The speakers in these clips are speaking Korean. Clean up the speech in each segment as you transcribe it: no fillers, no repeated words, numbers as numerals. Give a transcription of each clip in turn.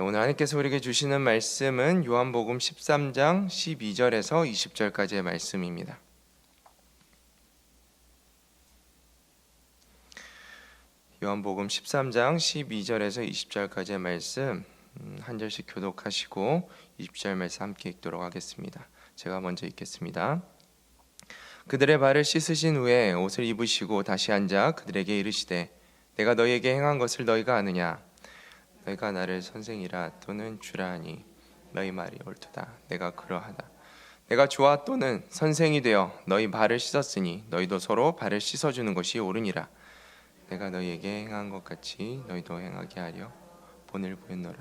오늘 하나님께서 우리에게 주시는 말씀은 요한복음 13장 12절에서 20절까지의 말씀입니다. 요한복음 13장 12절에서 20절까지의 말씀 한 절씩 교독하시고 20절 말씀 함께 읽도록 하겠습니다. 제가 먼저 읽겠습니다. 그들의 발을 씻으신 후에 옷을 입으시고 다시 앉아 그들에게 이르시되 내가 너희에게 행한 것을 너희가 아느냐? 너희가 나를 선생이라 또는 주라 하니 너희 말이 옳도다. 내가 그러하다. 내가 주와 또는 선생이 되어 너희 발을 씻었으니 너희도 서로 발을 씻어주는 것이 옳으니라. 내가 너희에게 행한 것 같이 너희도 행하게 하려 본을 보였노라.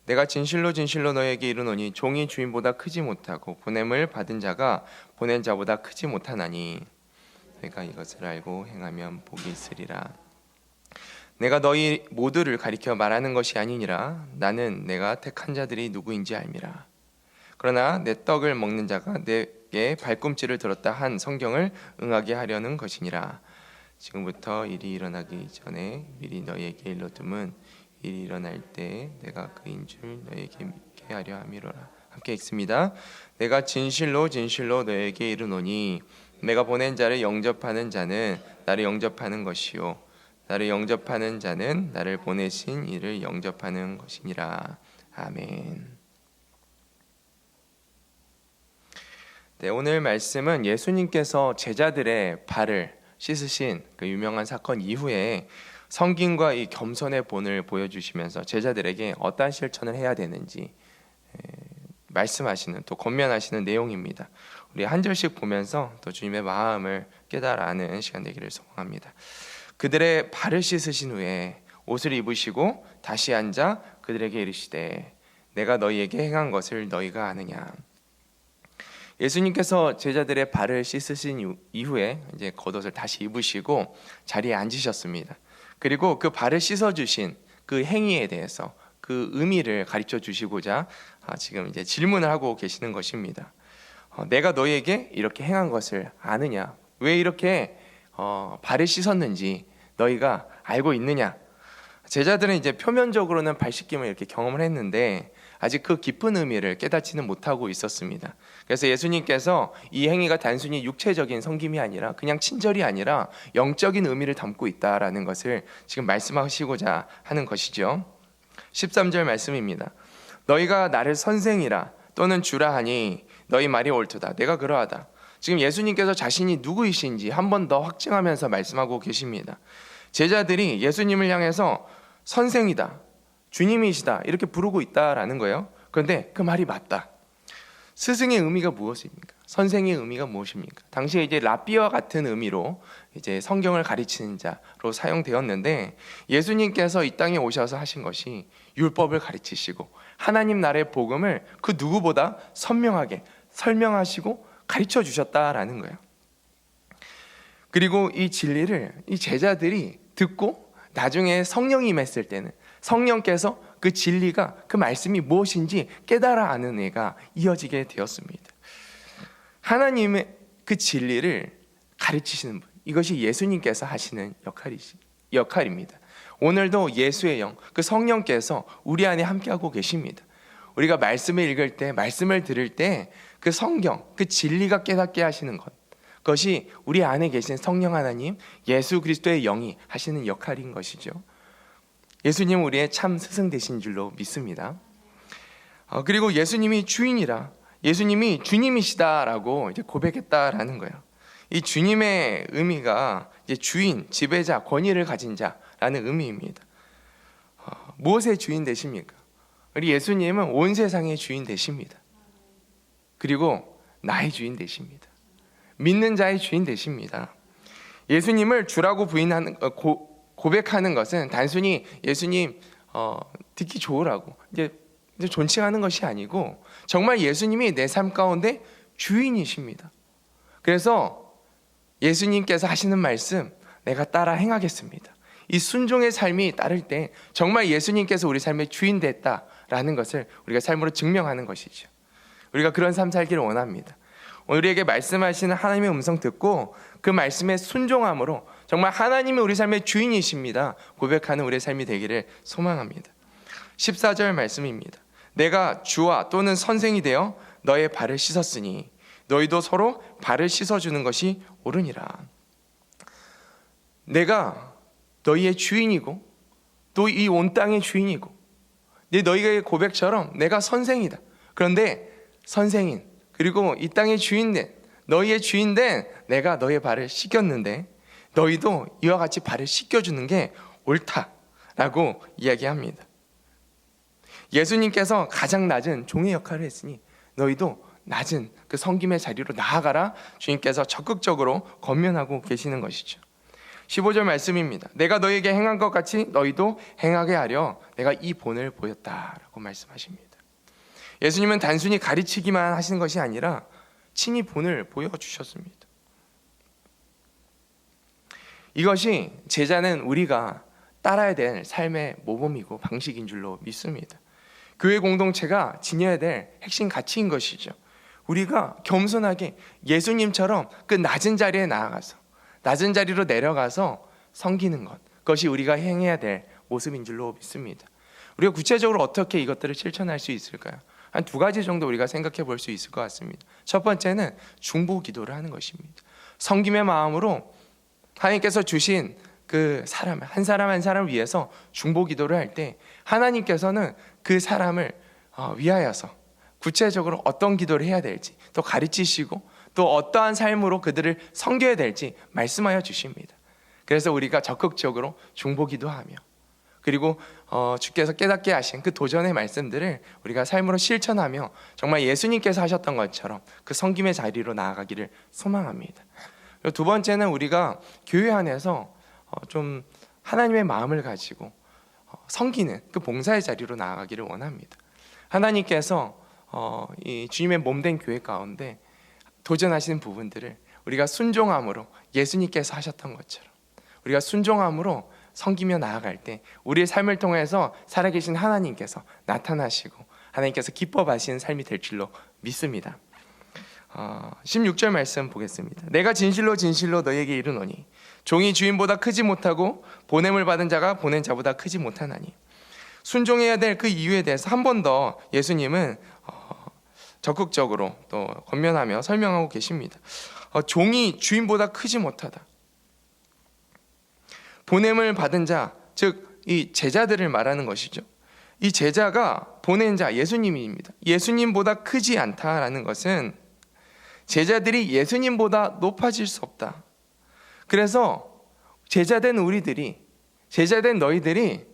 내가 진실로 진실로 너희에게 이르노니 종이 주인보다 크지 못하고 보냄을 받은 자가 보낸 자보다 크지 못하나니 너희가 이것을 알고 행하면 복이 있으리라. 내가 너희 모두를 가리켜 말하는 것이 아니니라. 나는 내가 택한 자들이 누구인지 알미라. 그러나 내 떡을 먹는 자가 내게 발꿈치를 들었다 한 성경을 응하게 하려는 것이니라. 지금부터 일이 일어나기 전에 미리 너희에게 일러둠은 일이 일어날 때 내가 그인 줄 너희에게 믿게 하려 함이로라. 함께 읽습니다. 내가 진실로 진실로 너희에게 이르노니 내가 보낸 자를 영접하는 자는 나를 영접하는 것이요 나를 영접하는 자는 나를 보내신 이를 영접하는 것이니라. 아멘. 네, 오늘 말씀은 예수님께서 제자들의 발을 씻으신 그 유명한 사건 이후에 성김과 이 겸손의 본을 보여주시면서 제자들에게 어떠한 실천을 해야 되는지 말씀하시는, 또 권면하시는 내용입니다. 우리 한 절씩 보면서 또 주님의 마음을 깨달아가는 시간 되기를 소망합니다. 그들의 발을 씻으신 후에 옷을 입으시고 다시 앉아 그들에게 이르시되 내가 너희에게 행한 것을 너희가 아느냐. 예수님께서 제자들의 발을 씻으신 이후에 이제 겉옷을 다시 입으시고 자리에 앉으셨습니다. 그리고 그 발을 씻어주신 그 행위에 대해서 그 의미를 가르쳐 주시고자 지금 이제 질문을 하고 계시는 것입니다. 내가 너희에게 이렇게 행한 것을 아느냐? 왜 이렇게 발을 씻었는지 너희가 알고 있느냐? 제자들은 이제 표면적으로는 발 씻김을 이렇게 경험을 했는데 아직 그 깊은 의미를 깨닫지는 못하고 있었습니다. 그래서 예수님께서 이 행위가 단순히 육체적인 섬김이 아니라 그냥 친절이 아니라 영적인 의미를 담고 있다라는 것을 지금 말씀하시고자 하는 것이죠. 13절 말씀입니다. 너희가 나를 선생이라 또는 주라 하니 너희 말이 옳도다. 내가 그러하다. 지금 예수님께서 자신이 누구이신지 한 번 더 확증하면서 말씀하고 계십니다. 제자들이 예수님을 향해서 선생이다, 주님이시다 이렇게 부르고 있다라는 거예요. 그런데 그 말이 맞다. 스승의 의미가 무엇입니까? 선생의 의미가 무엇입니까? 당시에 이제 랍비와 같은 의미로 이제 성경을 가르치는 자로 사용되었는데 예수님께서 이 땅에 오셔서 하신 것이 율법을 가르치시고 하나님 나라의 복음을 그 누구보다 선명하게 설명하시고 가르쳐 주셨다라는 거예요. 그리고 이 진리를 이 제자들이 듣고 나중에 성령이 임했을 때는 성령께서 그 진리가 그 말씀이 무엇인지 깨달아 아는 애가 이어지게 되었습니다. 하나님의 그 진리를 가르치시는 분, 이것이 예수님께서 하시는 역할입니다. 오늘도 예수의 영, 그 성령께서 우리 안에 함께하고 계십니다. 우리가 말씀을 읽을 때, 말씀을 들을 때 그 성경, 그 진리가 깨닫게 하시는 것, 그것이 우리 안에 계신 성령 하나님, 예수 그리스도의 영이 하시는 역할인 것이죠. 예수님은 우리의 참 스승 되신 줄로 믿습니다. 그리고 예수님이 주인이라, 예수님이 주님이시다라고 이제 고백했다라는 거예요. 이 주님의 의미가 이제 주인, 지배자, 권위를 가진 자라는 의미입니다. 무엇의 주인 되십니까? 우리 예수님은 온 세상의 주인 되십니다. 그리고 나의 주인 되십니다. 믿는 자의 주인 되십니다. 예수님을 주라고 고백하는 것은 단순히 예수님 듣기 좋으라고 이제 존칭하는 것이 아니고 정말 예수님이 내 삶 가운데 주인이십니다. 그래서 예수님께서 하시는 말씀 내가 따라 행하겠습니다. 이 순종의 삶이 따를 때 정말 예수님께서 우리 삶의 주인 됐다라는 것을 우리가 삶으로 증명하는 것이죠. 우리가 그런 삶 살기를 원합니다. 우리에게 말씀하시는 하나님의 음성 듣고 그 말씀에 순종함으로 정말 하나님이 우리 삶의 주인이십니다 고백하는 우리의 삶이 되기를 소망합니다. 14절 말씀입니다. 내가 주와 또는 선생이 되어 너의 발을 씻었으니 너희도 서로 발을 씻어주는 것이 옳으니라. 내가 너희의 주인이고 또 이 온 땅의 주인이고 너희의 고백처럼 내가 선생이다. 그런데 선생인 그리고 이 땅의 주인된 너희의 주인된 내가 너희의 발을 씻겼는데 너희도 이와 같이 발을 씻겨주는 게 옳다라고 이야기합니다. 예수님께서 가장 낮은 종의 역할을 했으니 너희도 낮은 그 섬김의 자리로 나아가라 주님께서 적극적으로 권면하고 계시는 것이죠. 15절 말씀입니다. 내가 너희에게 행한 것 같이 너희도 행하게 하려 내가 이 본을 보였다라고 말씀하십니다. 예수님은 단순히 가르치기만 하시는 것이 아니라 친히 본을 보여주셨습니다. 이것이 제자는 우리가 따라야 될 삶의 모범이고 방식인 줄로 믿습니다. 교회 공동체가 지녀야 될 핵심 가치인 것이죠. 우리가 겸손하게 예수님처럼 그 낮은 자리에 나아가서 낮은 자리로 내려가서 섬기는 것, 그것이 우리가 행해야 될 모습인 줄로 믿습니다. 우리가 구체적으로 어떻게 이것들을 실천할 수 있을까요? 한 두 가지 정도 우리가 생각해 볼 수 있을 것 같습니다. 첫 번째는 중보 기도를 하는 것입니다. 섬김의 마음으로 하나님께서 주신 그 사람 한 사람을 위해서 중보 기도를 할 때 하나님께서는 그 사람을 위하여서 구체적으로 어떤 기도를 해야 될지 또 가르치시고 또 어떠한 삶으로 그들을 섬겨야 될지 말씀하여 주십니다. 그래서 우리가 적극적으로 중보 기도하며 그리고 주께서 깨닫게 하신 그 도전의 말씀들을 우리가 삶으로 실천하며 정말 예수님께서 하셨던 것처럼 그 섬김의 자리로 나아가기를 소망합니다. 그리고 두 번째는 우리가 교회 안에서 좀 하나님의 마음을 가지고 섬기는 그 봉사의 자리로 나아가기를 원합니다. 하나님께서 이 주님의 몸된 교회 가운데 도전하시는 부분들을 우리가 순종함으로 예수님께서 하셨던 것처럼 우리가 순종함으로 섬기며 나아갈 때 우리의 삶을 통해서 살아계신 하나님께서 나타나시고 하나님께서 기뻐하시는 삶이 될 줄로 믿습니다. 16절 말씀 보겠습니다. 내가 진실로 진실로 너희에게 이르노니 종이 주인보다 크지 못하고 보냄을 받은 자가 보낸 자보다 크지 못하나니. 순종해야 될 그 이유에 대해서 한 번 더 예수님은 적극적으로 또 권면하며 설명하고 계십니다. 종이 주인보다 크지 못하다. 보냄을 받은 자, 즉 이 제자들을 말하는 것이죠. 이 제자가 보낸 자 예수님입니다. 예수님보다 크지 않다라는 것은 제자들이 예수님보다 높아질 수 없다. 그래서 제자된 우리들이, 제자된 너희들이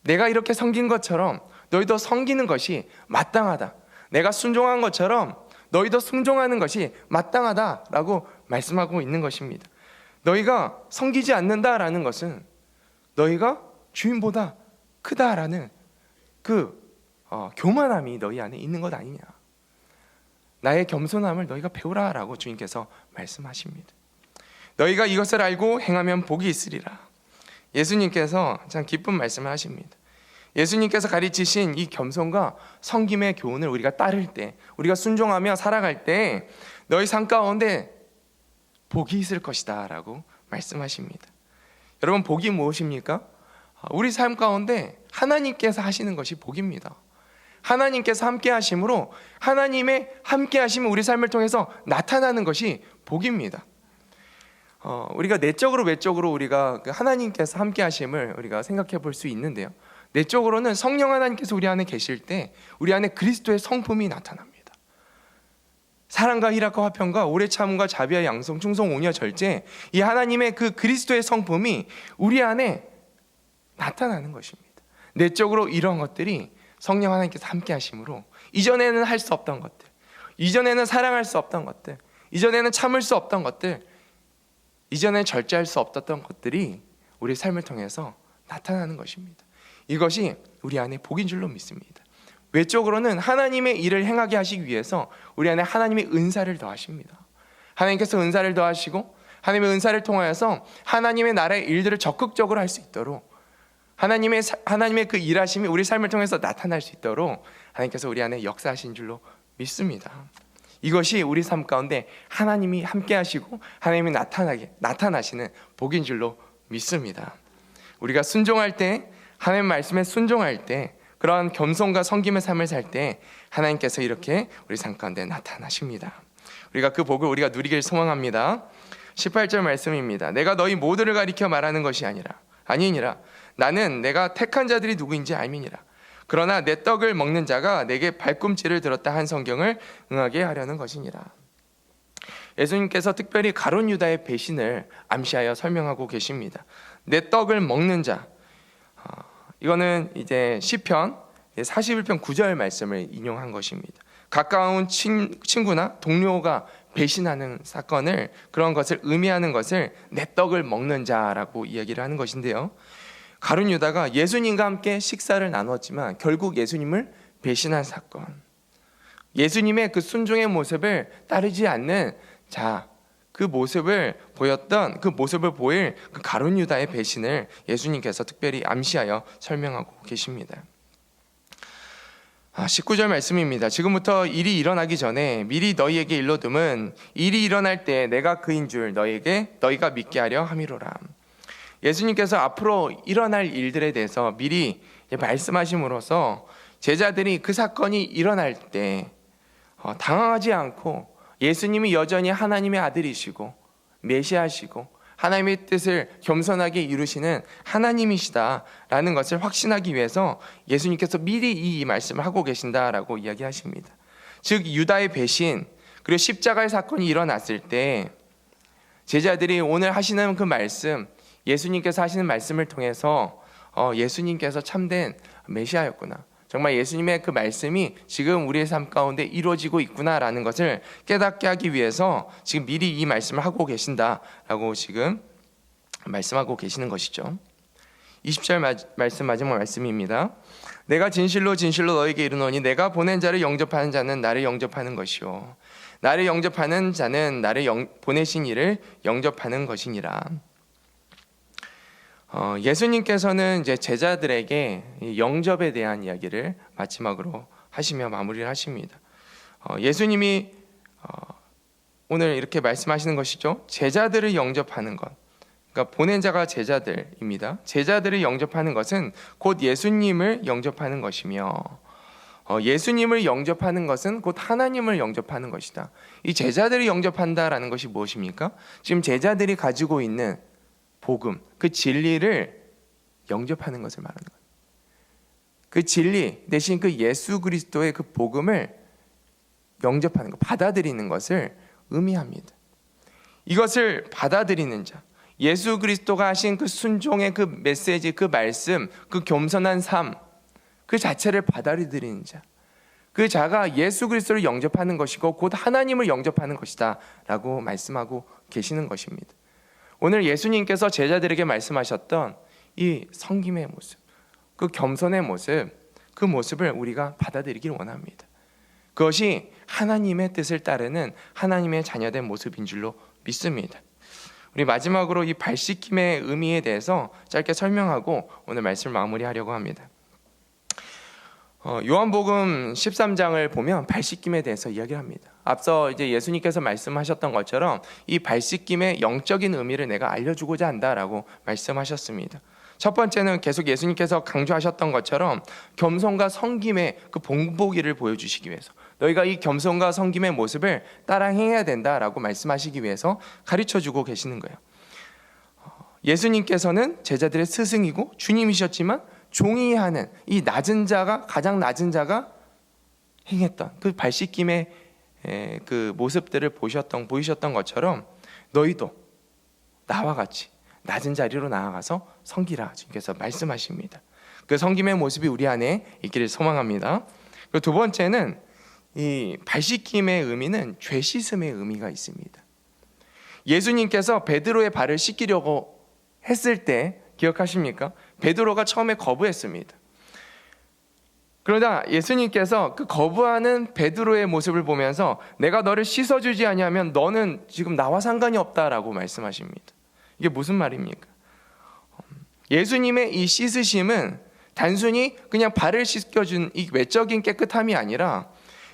내가 이렇게 섬긴 것처럼 너희도 섬기는 것이 마땅하다. 내가 순종한 것처럼 너희도 순종하는 것이 마땅하다라고 말씀하고 있는 것입니다. 너희가 섬기지 않는다라는 것은 너희가 주인보다 크다라는 그 교만함이 너희 안에 있는 것 아니냐. 나의 겸손함을 너희가 배우라라고 주님께서 말씀하십니다. 너희가 이것을 알고 행하면 복이 있으리라. 예수님께서 참 기쁜 말씀을 하십니다. 예수님께서 가르치신 이 겸손과 섬김의 교훈을 우리가 따를 때, 우리가 순종하며 살아갈 때 너희 삶 가운데 복이 있을 것이다 라고 말씀하십니다. 여러분, 복이 무엇입니까? 우리 삶 가운데 하나님께서 하시는 것이 복입니다. 하나님께서 함께 하심으로 하나님의 함께 하심이 우리 삶을 통해서 나타나는 것이 복입니다. 우리가 내적으로 외적으로 우리가 하나님께서 함께 하심을 우리가 생각해 볼 수 있는데요. 내적으로는 성령 하나님께서 우리 안에 계실 때 우리 안에 그리스도의 성품이 나타납니다. 사랑과 희락과 화평과 오래 참음과 자비와 양성, 충성, 온유와 절제, 이 하나님의 그 그리스도의 성품이 우리 안에 나타나는 것입니다. 내적으로 이러한 것들이 성령 하나님께서 함께 하심으로 이전에는 할 수 없던 것들, 이전에는 사랑할 수 없던 것들, 이전에는 참을 수 없던 것들, 이전에는 절제할 수 없었던 것들이 우리 삶을 통해서 나타나는 것입니다. 이것이 우리 안에 복인 줄로 믿습니다. 외적으로는 하나님의 일을 행하게 하시기 위해서 우리 안에 하나님의 은사를 더하십니다. 하나님께서 은사를 더하시고 하나님의 은사를 통하여서 하나님의 나라의 일들을 적극적으로 할 수 있도록 하나님의 그 일하심이 우리 삶을 통해서 나타날 수 있도록 하나님께서 우리 안에 역사하신 줄로 믿습니다. 이것이 우리 삶 가운데 하나님이 함께 하시고 하나님이 나타나시는 복인 줄로 믿습니다. 우리가 순종할 때, 하나님의 말씀에 순종할 때 그러한 겸손과 섬김의 삶을 살 때 하나님께서 이렇게 우리 삶 가운데 나타나십니다. 우리가 그 복을 우리가 누리길 소망합니다. 18절 말씀입니다. 내가 너희 모두를 가리켜 말하는 것이 아니니라. 나는 내가 택한 자들이 누구인지 알미니라. 그러나 내 떡을 먹는 자가 내게 발꿈치를 들었다 한 성경을 응하게 하려는 것이니라. 예수님께서 특별히 가룟 유다의 배신을 암시하여 설명하고 계십니다. 내 떡을 먹는 자, 이거는 이제 시편 41편 9절 말씀을 인용한 것입니다. 가까운 친구나 동료가 배신하는 사건을, 그런 것을 의미하는 것을 내 떡을 먹는 자라고 이야기를 하는 것인데요, 가룟 유다가 예수님과 함께 식사를 나눴지만 결국 예수님을 배신한 사건, 예수님의 그 순종의 모습을 따르지 않는 자, 그 모습을 보일 그 가룟 유다의 배신을 예수님께서 특별히 암시하여 설명하고 계십니다. 19절 말씀입니다. 지금부터 일이 일어나기 전에 미리 너희에게 일러둠은 일이 일어날 때 내가 그인 줄 너희가 믿게 하려 함이로라. 예수님께서 앞으로 일어날 일들에 대해서 미리 말씀하심으로써 제자들이 그 사건이 일어날 때 당황하지 않고 예수님이 여전히 하나님의 아들이시고 메시아시고 하나님의 뜻을 겸손하게 이루시는 하나님이시다라는 것을 확신하기 위해서 예수님께서 미리 이 말씀을 하고 계신다라고 이야기하십니다. 즉 유다의 배신, 그리고 십자가의 사건이 일어났을 때 제자들이 오늘 하시는 그 말씀, 예수님께서 하시는 말씀을 통해서 예수님께서 참된 메시아였구나, 정말 예수님의 그 말씀이 지금 우리의 삶 가운데 이루어지고 있구나라는 것을 깨닫게 하기 위해서 지금 미리 이 말씀을 하고 계신다라고 지금 말씀하고 계시는 것이죠. 20절 말씀, 마지막 말씀입니다. 내가 진실로 진실로 너에게 이르노니 내가 보낸 자를 영접하는 자는 나를 영접하는 것이요 나를 영접하는 자는 나를 보내신 이를 영접하는 것이니라. 예수님께서는 이제 제자들에게 영접에 대한 이야기를 마지막으로 하시며 마무리를 하십니다. 예수님이 오늘 이렇게 말씀하시는 것이죠. 제자들을 영접하는 것, 그러니까 보낸 자가 제자들입니다. 제자들을 영접하는 것은 곧 예수님을 영접하는 것이며, 예수님을 영접하는 것은 곧 하나님을 영접하는 것이다. 이 제자들을 영접한다라는 것이 무엇입니까? 지금 제자들이 가지고 있는 복음, 그 진리를 영접하는 것을 말하는 거예요. 그 진리 대신 그 예수 그리스도의 그 복음을 영접하는 것, 받아들이는 것을 의미합니다. 이것을 받아들이는 자, 예수 그리스도가 하신 그 순종의 그 메시지, 그 말씀, 그 겸손한 삶, 그 자체를 받아들이는 자, 그 자가 예수 그리스도를 영접하는 것이고 곧 하나님을 영접하는 것이다 라고 말씀하고 계시는 것입니다. 오늘 예수님께서 제자들에게 말씀하셨던 이 섬김의 모습, 그 겸손의 모습, 그 모습을 우리가 받아들이길 원합니다. 그것이 하나님의 뜻을 따르는 하나님의 자녀된 모습인 줄로 믿습니다. 우리 마지막으로 이 발 씻김의 의미에 대해서 짧게 설명하고 오늘 말씀을 마무리하려고 합니다. 요한복음 13장을 보면 발 씻김에 대해서 이야기를 합니다. 앞서 이제 예수님께서 말씀하셨던 것처럼 이 발 씻김의 영적인 의미를 내가 알려주고자 한다라고 말씀하셨습니다. 첫 번째는 계속 예수님께서 강조하셨던 것처럼 겸손과 섬김의 그 본보기를 보여주시기 위해서, 너희가 이 겸손과 섬김의 모습을 따라 행해야 된다라고 말씀하시기 위해서 가르쳐주고 계시는 거예요. 예수님께서는 제자들의 스승이고 주님이셨지만 종이 하는 이 낮은 자가, 가장 낮은 자가 행했던 그 발 씻김의 그 모습들을 보이셨던 것처럼 너희도 나와 같이 낮은 자리로 나아가서 섬기라 주님께서 말씀하십니다. 그 섬김의 모습이 우리 안에 있기를 소망합니다. 그리고 두 번째는 이 발 씻김의 의미는 죄 씻음의 의미가 있습니다. 예수님께서 베드로의 발을 씻기려고 했을 때 기억하십니까? 베드로가 처음에 거부했습니다. 그러나 예수님께서 그 거부하는 베드로의 모습을 보면서 내가 너를 씻어주지 아니하면 너는 지금 나와 상관이 없다라고 말씀하십니다. 이게 무슨 말입니까? 예수님의 이 씻으심은 단순히 그냥 발을 씻겨준 이 외적인 깨끗함이 아니라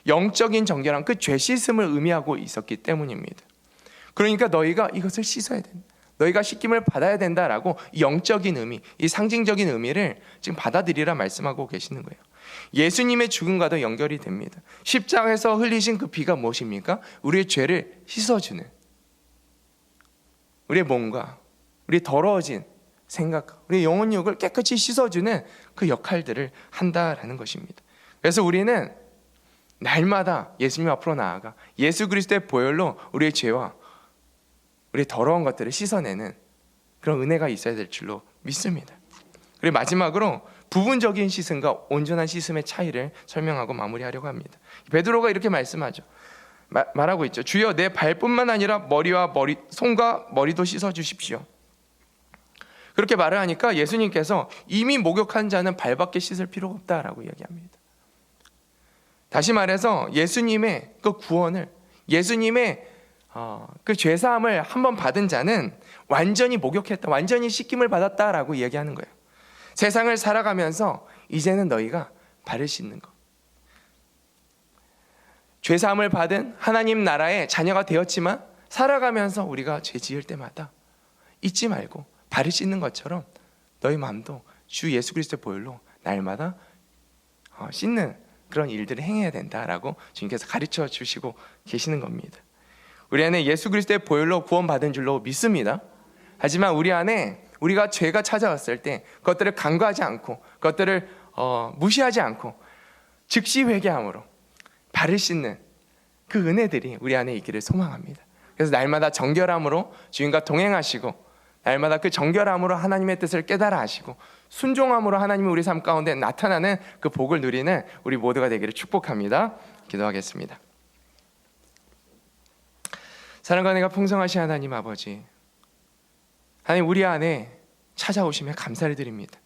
영적인 정결함, 그 죄 씻음을 의미하고 있었기 때문입니다. 그러니까 너희가 이것을 씻어야 된다, 너희가 씻김을 받아야 된다라고 영적인 의미, 이 상징적인 의미를 지금 받아들이라 말씀하고 계시는 거예요. 예수님의 죽음과도 연결이 됩니다. 십자가에서 흘리신 그 피가 무엇입니까? 우리의 죄를 씻어주는, 우리의 몸과 우리 더러워진 생각, 우리 영혼욕을 깨끗이 씻어주는 그 역할들을 한다라는 것입니다. 그래서 우리는 날마다 예수님 앞으로 나아가 예수 그리스도의 보혈로 우리의 죄와 우리의 더러운 것들을 씻어내는 그런 은혜가 있어야 될 줄로 믿습니다. 그리고 마지막으로 부분적인 씻음과 온전한 씻음의 차이를 설명하고 마무리하려고 합니다. 베드로가 이렇게 말씀하죠. 말하고 있죠. 주여, 내 발뿐만 아니라 머리와 손과 머리도 씻어주십시오. 그렇게 말을 하니까 예수님께서 이미 목욕한 자는 발밖에 씻을 필요가 없다라고 이야기합니다. 다시 말해서 예수님의 그 구원을, 예수님의 그 죄사함을 한번 받은 자는 완전히 목욕했다, 완전히 씻김을 받았다라고 이야기하는 거예요. 세상을 살아가면서 이제는 너희가 발을 씻는 것, 죄사함을 받은 하나님 나라의 자녀가 되었지만 살아가면서 우리가 죄 지을 때마다 잊지 말고 발을 씻는 것처럼 너희 마음도 주 예수 그리스도의 보혈로 날마다 씻는 그런 일들을 행해야 된다라고 주님께서 가르쳐 주시고 계시는 겁니다. 우리 안에 예수 그리스도의 보혈로 구원받은 줄로 믿습니다. 하지만 우리 안에 우리가 죄가 찾아왔을 때 그것들을 간과하지 않고, 그것들을 무시하지 않고 즉시 회개함으로 발을 씻는 그 은혜들이 우리 안에 있기를 소망합니다. 그래서 날마다 정결함으로 주님과 동행하시고, 날마다 그 정결함으로 하나님의 뜻을 깨달아 하시고, 순종함으로 하나님이 우리 삶 가운데 나타나는 그 복을 누리는 우리 모두가 되기를 축복합니다. 기도하겠습니다. 사랑과 은혜가 풍성하신 하나님 아버지, 하나님, 우리 안에 찾아오시며 감사를 드립니다.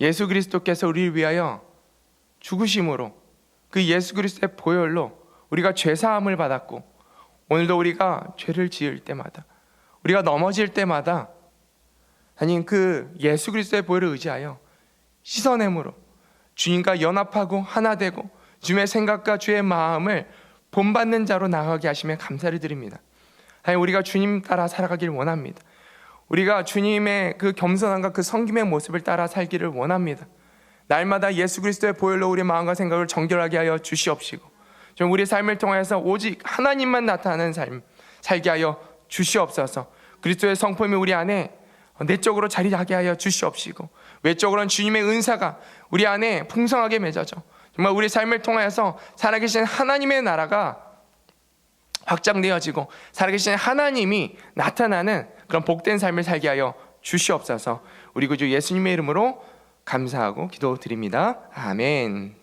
예수 그리스도께서 우리를 위하여 죽으심으로, 그 예수 그리스도의 보혈로 우리가 죄사함을 받았고, 오늘도 우리가 죄를 지을 때마다, 우리가 넘어질 때마다 하나님, 그 예수 그리스도의 보혈을 의지하여 씻어냄으로 주님과 연합하고 하나 되고 주님의 생각과 주의 마음을 본받는 자로 나아가게 하시며 감사를 드립니다. 하나님, 우리가 주님 따라 살아가길 원합니다. 우리가 주님의 그 겸손함과 그 섬김의 모습을 따라 살기를 원합니다. 날마다 예수 그리스도의 보혈로 우리 마음과 생각을 정결하게 하여 주시옵시고, 좀 우리 삶을 통해서 오직 하나님만 나타나는 삶 살게 하여 주시옵소서. 그리스도의 성품이 우리 안에 내적으로 자리하게 하여 주시옵시고, 외적으로는 주님의 은사가 우리 안에 풍성하게 맺어져 정말 우리 삶을 통해서 살아계신 하나님의 나라가 확장되어지고 살아계신 하나님이 나타나는 그런 복된 삶을 살게 하여 주시옵소서. 우리 구주 예수님의 이름으로 감사하고 기도드립니다. 아멘.